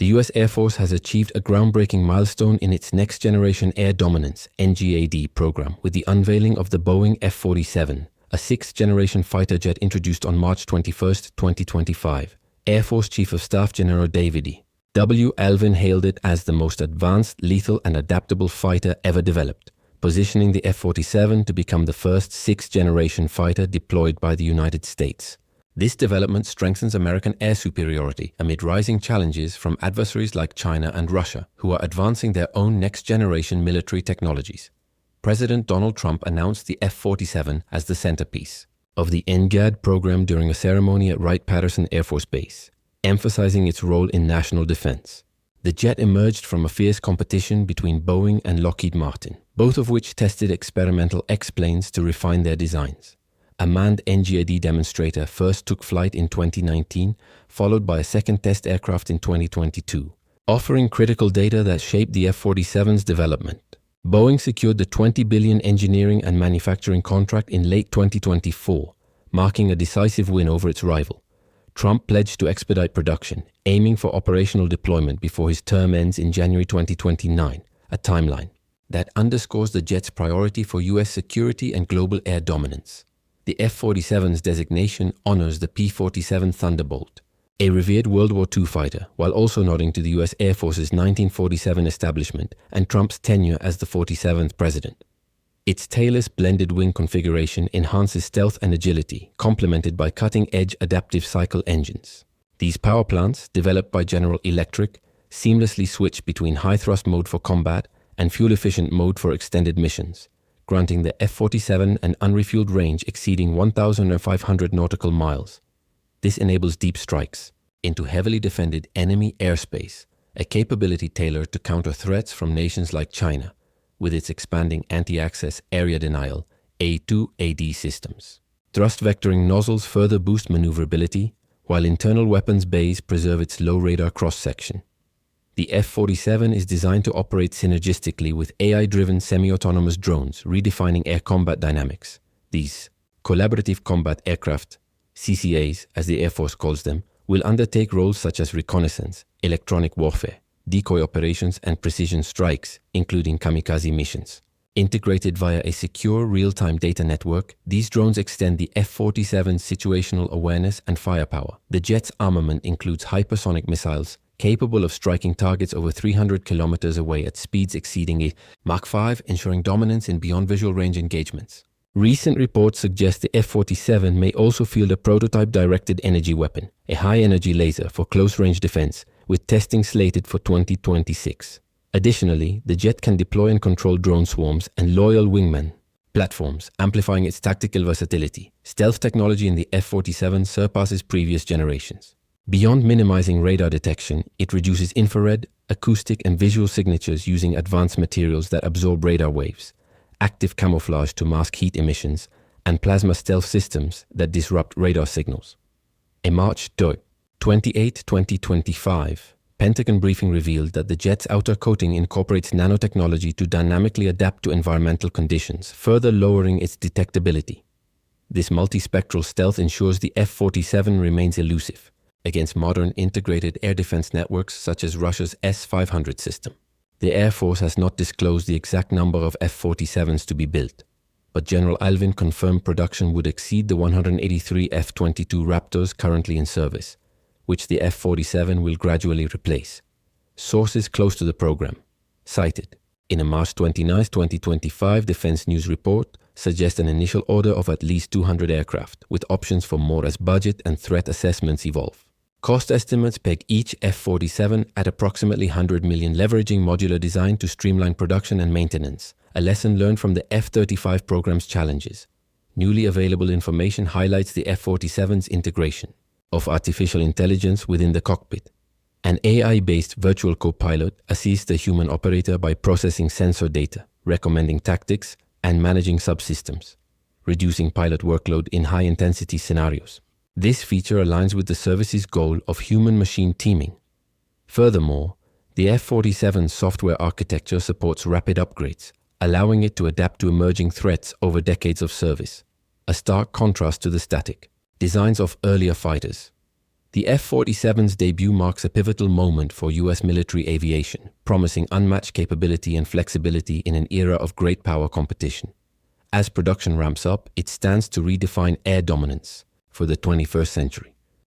U.S. Air Force has achieved a groundbreaking milestone in its Next Generation Air Dominance (NGAD) program with the unveiling of the Boeing F-47, a 6th-generation fighter jet introduced on March 21, 2025. Air Force Chief of Staff General David W. Alvin hailed it as the most advanced, lethal, and adaptable fighter ever developed, positioning the F-47 to become the first 6th-generation fighter deployed by the United States. This development strengthens American air superiority amid rising challenges from adversaries like China and Russia, who are advancing their own next-generation military technologies. President Donald Trump announced the F-47 as the centerpiece of the NGAD program during a ceremony at Wright-Patterson Air Force Base, emphasizing its role in national defense. The jet emerged from a fierce competition between Boeing and Lockheed Martin, both of which tested experimental X-planes to refine their designs. A manned NGAD demonstrator first took flight in 2019, followed by a second test aircraft in 2022, offering critical data that shaped the F-47's development. Boeing secured the $20 billion engineering and manufacturing contract in late 2024, marking a decisive win over its rival. Trump pledged to expedite production, aiming for operational deployment before his term ends in January 2029, a timeline that underscores the jet's priority for U.S. security and global air dominance. The F-47's designation honors the P-47 Thunderbolt, a revered World War II fighter, while also nodding to the U.S. Air Force's 1947 establishment and Trump's tenure as the 47th president. Its tailless blended wing configuration enhances stealth and agility, complemented by cutting-edge adaptive cycle engines. These power plants, developed by General Electric, seamlessly switch between high-thrust mode for combat and fuel-efficient mode for extended missions, granting the F-47 an unrefueled range exceeding 1,500 nautical miles. This enables deep strikes into heavily defended enemy airspace, a capability tailored to counter threats from nations like China, with its expanding anti-access area denial A2AD systems. Thrust vectoring nozzles further boost maneuverability, while internal weapons bays preserve its low radar cross-section. The F-47 is designed to operate synergistically with AI-driven semi-autonomous drones, redefining air combat dynamics. These collaborative combat aircraft, CCAs as the Air Force calls them, will undertake roles such as reconnaissance, electronic warfare, decoy operations, and precision strikes, including kamikaze missions. Integrated via a secure real-time data network, these drones extend the F-47's situational awareness and firepower. The jet's armament includes hypersonic missiles, capable of striking targets over 300 kilometers away at speeds exceeding a Mach 5, ensuring dominance in beyond visual range engagements. Recent reports suggest the F-47 may also field a prototype directed energy weapon, a high-energy laser for close-range defense, with testing slated for 2026. Additionally, the jet can deploy and control drone swarms and loyal wingman platforms, amplifying its tactical versatility. Stealth technology in the F-47 surpasses previous generations. Beyond minimizing radar detection, it reduces infrared, acoustic, and visual signatures using advanced materials that absorb radar waves, active camouflage to mask heat emissions, and plasma stealth systems that disrupt radar signals. A March 28, 2025, Pentagon briefing revealed that the jet's outer coating incorporates nanotechnology to dynamically adapt to environmental conditions, further lowering its detectability. This multispectral stealth ensures the F-47 remains elusive against modern integrated air defense networks such as Russia's S-500 system. The Air Force has not disclosed the exact number of F-47s to be built, but General Alvin confirmed production would exceed the 183 F-22 Raptors currently in service, which the F-47 will gradually replace. Sources close to the program cited in a March 29, 2025 Defense News report suggest an initial order of at least 200 aircraft, with options for more as budget and threat assessments evolve. Cost estimates peg each F-47 at approximately $100 million, leveraging modular design to streamline production and maintenance, a lesson learned from the F-35 program's challenges. Newly available information highlights the F-47's integration of artificial intelligence within the cockpit. An AI-based virtual co-pilot assists the human operator by processing sensor data, recommending tactics, and managing subsystems, reducing pilot workload in high-intensity scenarios. This feature aligns with the service's goal of human-machine teaming. Furthermore, the F-47's software architecture supports rapid upgrades, allowing it to adapt to emerging threats over decades of service, a stark contrast to the static designs of earlier fighters. The F-47's debut marks a pivotal moment for U.S. military aviation, promising unmatched capability and flexibility in an era of great power competition. As production ramps up, it stands to redefine air dominance for the 21st century.